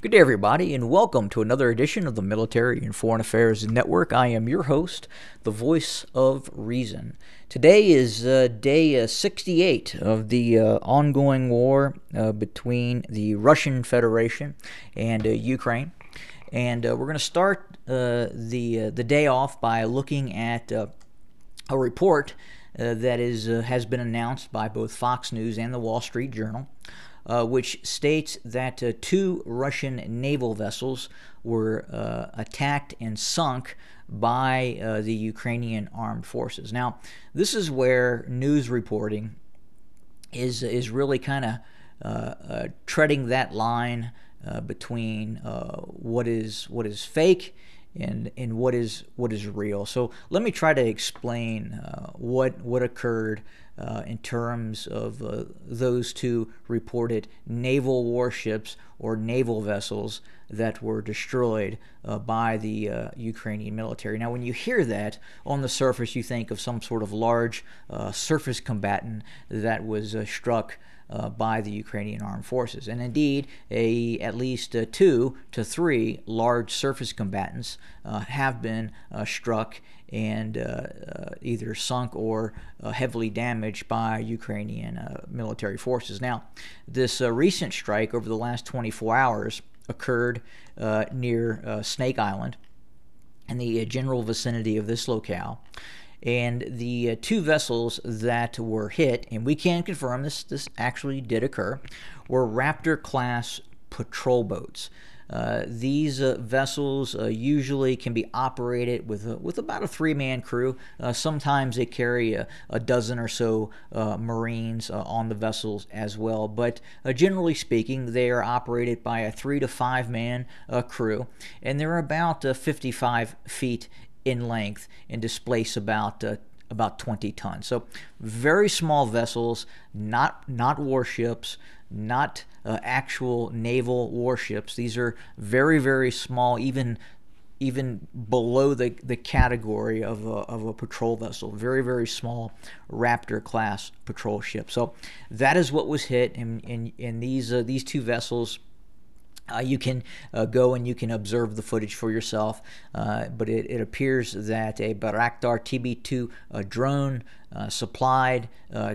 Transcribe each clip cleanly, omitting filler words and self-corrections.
Good day, everybody, and welcome to another edition of the Military and Foreign Affairs Network. I am your host, the voice of reason. Today is day 68 of the ongoing war between the Russian Federation and Ukraine. And we're going to start the day off by looking at a report that has been announced by both Fox News and the Wall Street Journal, which states that two Russian naval vessels were attacked and sunk by the Ukrainian armed forces. Now, this is where news reporting is really kind of treading that line between what is fake and what is real. So let me try to explain what occurred in terms of those two reported naval warships or naval vessels that were destroyed by the Ukrainian military. Now, when you hear that, on the surface, you think of some sort of large surface combatant that was struck by the Ukrainian armed forces. And indeed, at least 2 to 3 large surface combatants have been struck and either sunk or heavily damaged by Ukrainian military forces. Now, this recent strike over the last 24 hours occurred near Snake Island in the general vicinity of this locale. And the two vessels that were hit, and we can confirm this actually did occur, were Raptor-class patrol boats. These vessels usually can be operated with about a 3-man crew. Sometimes they carry a dozen or so Marines on the vessels as well. But generally speaking, they are operated by a 3 to 5-man crew, and they're about 55 feet in length and displace about 20 tons. So very small vessels, not warships, not actual naval warships. These are very, very small, even below the category of a patrol vessel. Very, very small Raptor-class patrol ship. So that is what was hit, and these two vessels. You can go and you can observe the footage for yourself, but it appears that a Bayraktar TB2 drone supplied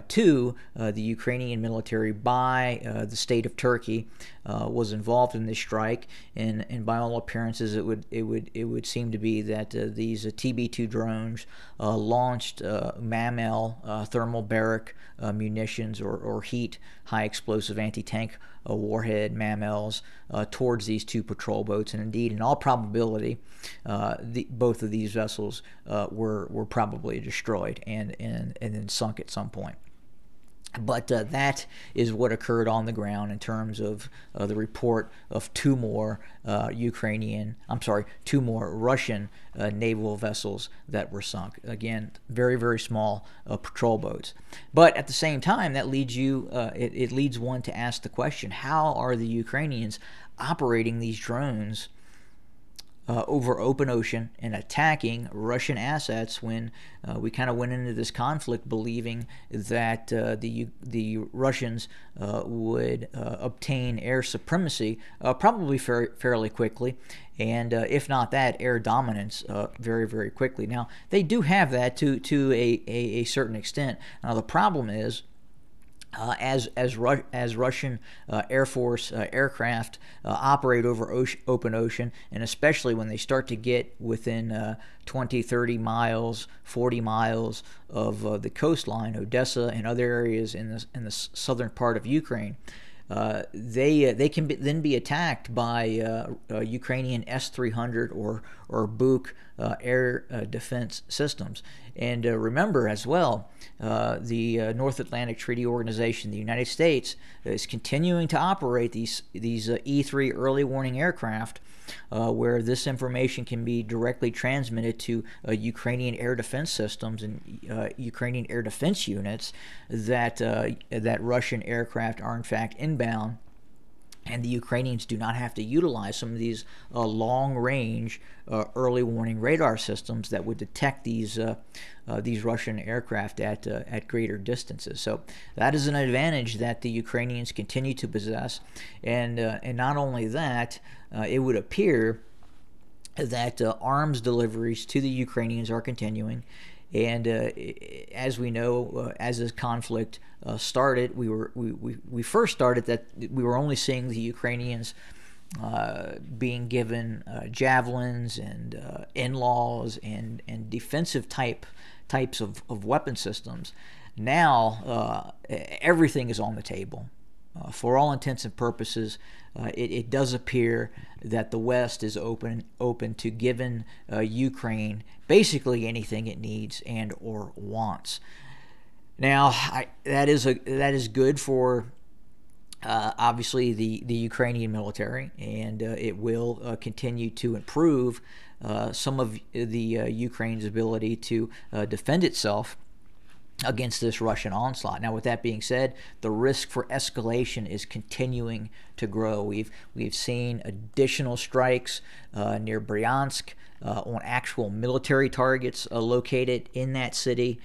to the Ukrainian military by the state of Turkey was involved in this strike, and by all appearances, it would seem to be that these TB2 drones launched MAML thermal barrack munitions or heat high explosive anti-tank warhead MAMLs towards these two patrol boats, and indeed, in all probability, both of these vessels were probably destroyed and then sunk at some point. But that is what occurred on the ground in terms of the report of two more Russian naval vessels that were sunk. Again, very, very small patrol boats. But at the same time, that leads it leads one to ask the question: how are the Ukrainians operating these drones over open ocean and attacking Russian assets when we kind of went into this conflict believing that the Russians would obtain air supremacy probably fairly quickly, and if not that, air dominance very, very quickly. Now, they do have that to a certain extent. Now, the problem is, as Russian Air Force aircraft operate over open ocean, and especially when they start to get within 20, 30 miles, 40 miles of the coastline, Odessa and other areas in the southern part of Ukraine, they can then be attacked by Ukrainian S-300 or Buk air defense systems. And remember as well, the North Atlantic Treaty Organization, the United States, is continuing to operate these E-3 early warning aircraft, where this information can be directly transmitted to Ukrainian air defense systems and Ukrainian air defense units that Russian aircraft are in fact inbound and the Ukrainians do not have to utilize some of these long-range early warning radar systems that would detect these Russian aircraft at greater distances. So that is an advantage that the Ukrainians continue to possess, and not only that, it would appear that arms deliveries to the Ukrainians are continuing. And as we know, as this conflict started, we first started that we were only seeing the Ukrainians being given javelins and in-laws and defensive types of weapon systems. Now everything is on the table. For all intents and purposes, it does appear that the West is open to giving Ukraine basically anything it needs and or wants. Now, that is good for obviously the Ukrainian military, and it will continue to improve some of the Ukraine's ability to defend itself against this Russian onslaught. Now, with that being said, the risk for escalation is continuing to grow. We've seen additional strikes near Bryansk on actual military targets located in that city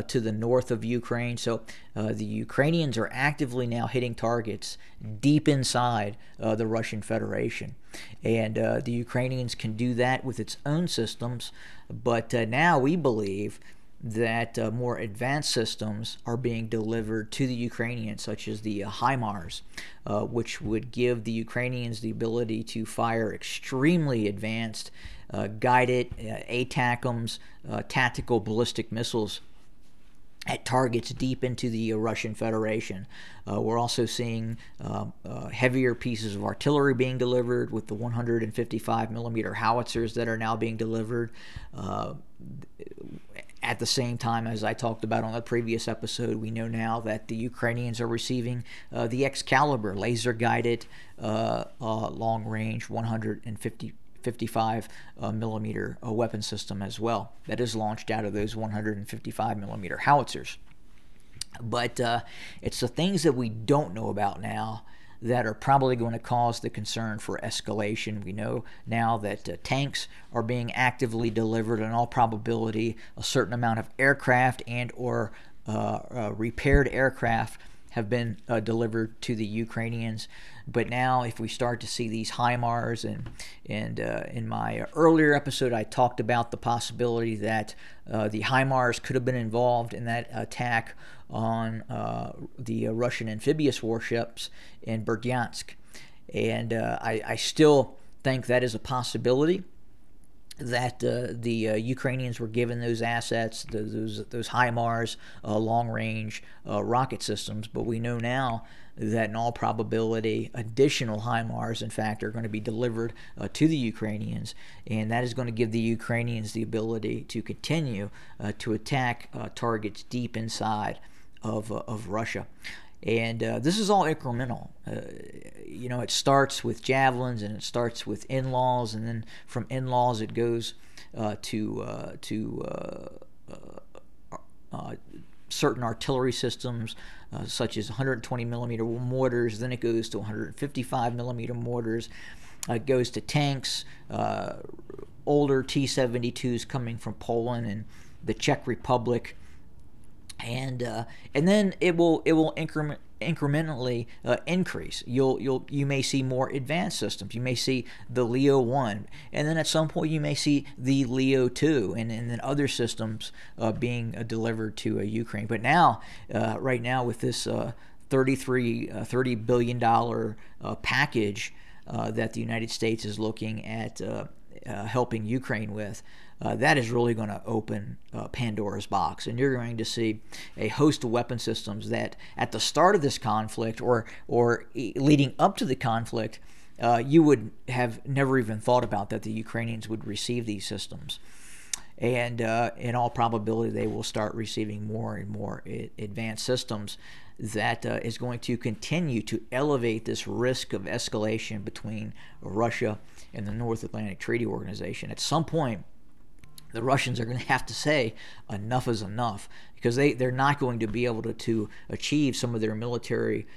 to the north of Ukraine. So the Ukrainians are actively now hitting targets deep inside the Russian Federation. And the Ukrainians can do that with its own systems, but now we believe that more advanced systems are being delivered to the Ukrainians, such as the HIMARS, which would give the Ukrainians the ability to fire extremely advanced guided ATACMS, tactical ballistic missiles, at targets deep into the Russian Federation. We're also seeing heavier pieces of artillery being delivered with the 155 millimeter howitzers that are now being delivered. At the same time, as I talked about on the previous episode, we know now that the Ukrainians are receiving the Excalibur laser-guided long-range 155 millimeter weapon system as well. That is launched out of those 155 millimeter howitzers. But it's the things that we don't know about now that are probably going to cause the concern for escalation. We know now that tanks are being actively delivered. In all probability, a certain amount of aircraft and or repaired aircraft have been delivered to the Ukrainians. But now, if we start to see these HIMARS, and in my earlier episode, I talked about the possibility that the HIMARS could have been involved in that attack on the Russian amphibious warships in Berdyansk. And I still think that is a possibility, that the Ukrainians were given those assets, those HIMARS long-range rocket systems. But we know now that in all probability additional HIMARS, in fact, are going to be delivered to the Ukrainians, and that is going to give the Ukrainians the ability to continue to attack targets deep inside of Russia. And this is all incremental. It starts with javelins, and it starts with in-laws, and then from in-laws it goes to certain artillery systems, such as 120 millimeter mortars. Then it goes to 155 millimeter mortars. It goes to tanks, older T-72s coming from Poland and the Czech Republic. And then it will incrementally increase. You may see more advanced systems. You may see the Leo 1, and then at some point you may see the Leo 2, and then other systems being delivered to Ukraine. But now, right now, with this $30 billion package that the United States is looking at helping Ukraine with, that is really going to open Pandora's box, and you're going to see a host of weapon systems that at the start of this conflict or leading up to the conflict, you would have never even thought about that the Ukrainians would receive these systems. And in all probability, they will start receiving more and more advanced systems that is going to continue to elevate this risk of escalation between Russia and the North Atlantic Treaty Organization. At some point, the Russians are going to have to say enough is enough, because they're not going to be able to achieve some of their military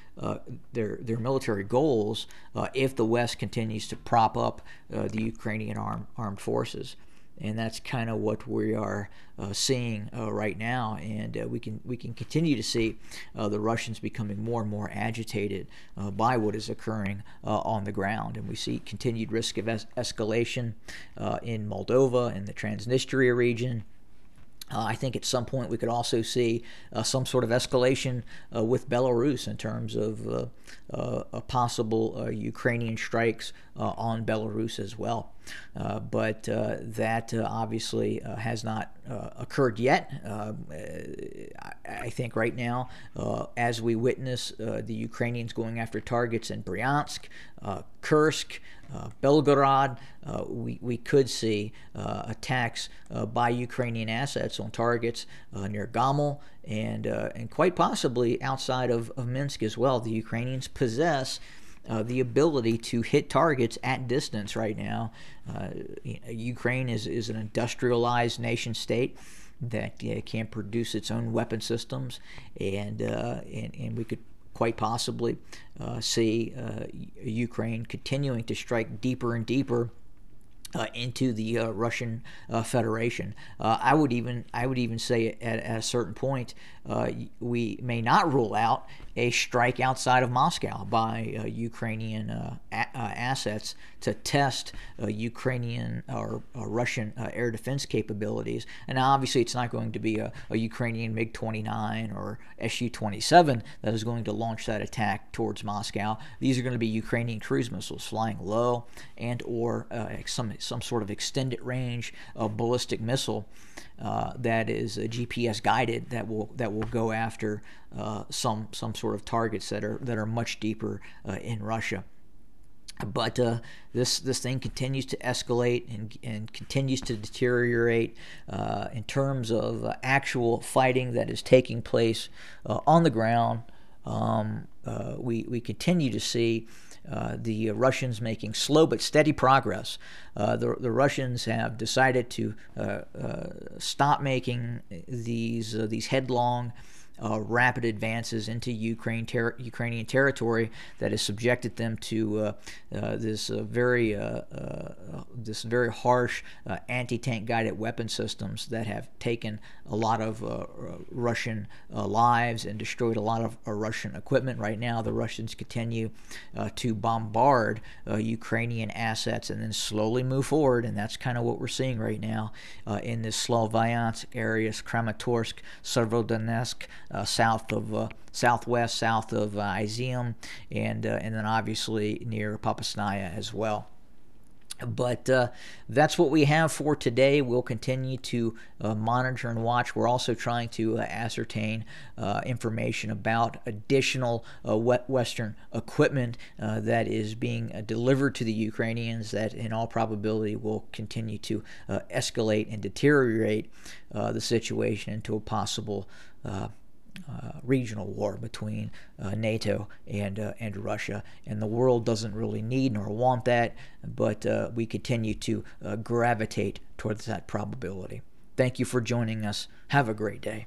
military goals if the West continues to prop up the Ukrainian armed forces. And that's kind of what we are seeing right now, and we can continue to see the Russians becoming more and more agitated by what is occurring on the ground, and we see continued risk of escalation in Moldova and the Transnistria region. I think at some point we could also see some sort of escalation with Belarus in terms of possible Ukrainian strikes on Belarus as well. But that obviously has not occurred yet. I think right now, as we witness the Ukrainians going after targets in Bryansk, Kursk, Belgorod, we could see attacks by Ukrainian assets on targets near Gomel and quite possibly outside of Minsk as well. The Ukrainians possess the ability to hit targets at distance right now. Ukraine is an industrialized nation state that can produce its own weapon systems, and we could quite possibly see Ukraine continuing to strike deeper and deeper into the Russian Federation. I would even say at a certain point we may not rule out a strike outside of Moscow by Ukrainian assets to test Ukrainian or Russian air defense capabilities. And obviously it's not going to be a Ukrainian MiG-29 or Su-27 that is going to launch that attack towards Moscow. These are going to be Ukrainian cruise missiles flying low, and or some sort of extended range ballistic missile that is GPS guided, that will go after some sort of targets that are much deeper in Russia. But this thing continues to escalate and continues to deteriorate in terms of actual fighting that is taking place on the ground. We continue to see the Russians making slow but steady progress. The Russians have decided to stop making these headlong rapid advances into Ukrainian territory that has subjected them to this very harsh anti-tank guided weapon systems that have taken a lot of Russian lives and destroyed a lot of Russian equipment. Right now, the Russians continue to bombard Ukrainian assets and then slowly move forward, and that's kind of what we're seeing right now in this Sloviansk areas, Kramatorsk, Severodonetsk, south of Izium, and then obviously near Popasnaya as well. But that's what we have for today. We'll continue to monitor and watch. We're also trying to ascertain information about additional Western equipment that is being delivered to the Ukrainians that in all probability will continue to escalate and deteriorate the situation into a possible regional war between NATO and Russia. And the world doesn't really need nor want that, but we continue to gravitate towards that probability. Thank you for joining us. Have a great day.